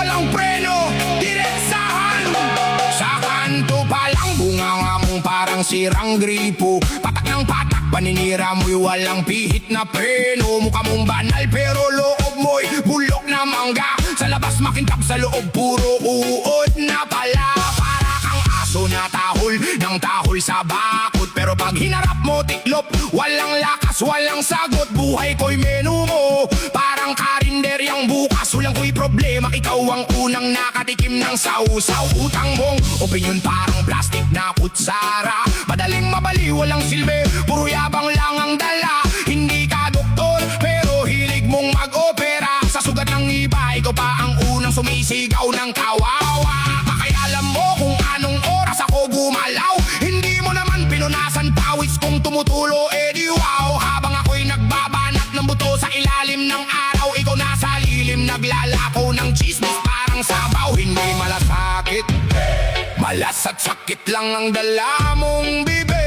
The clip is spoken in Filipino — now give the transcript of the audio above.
walang preno, diretsahan. Sa kanto pa lang, bunganga mong parang sirang gripo. Patak ng patak, paninira mo'y walang pihit na preno. Mukha mong banal pero loob mo'y bulok na mangga. Sa labas makintab, sa loob puro uod na pala. Para kang aso na tahol, ng tahol sa bakod. Pero pag hinarap mo tiklop, walang lakas, walang sagot. Buhay ko'y menu mo, parang karinderyang bukas. Walang ko'y problema, ikaw ang unang nakatikim ng sausaw. Utang mong opinyon parang plastic na kutsara. Madaling mabali, walang silbi, puro yabang lang ang dala. Hindi ka doktor, pero hilig mong mag-opera. Sa sugat ng iba, ikaw pa ang unang sumisigaw ng kawawa. Pakialam mo kung anong oras ako gumalaw. Hindi mo naman pinunasan pawis kung tumutulo, di wow. Habang ako'y nagbabanat ng buto sa ilalim ng araw, ikaw nasa lilim naglalakaw ng chismis parang sabaw. Hindi malasakit, malas at sakit lang ang dala mong bibig.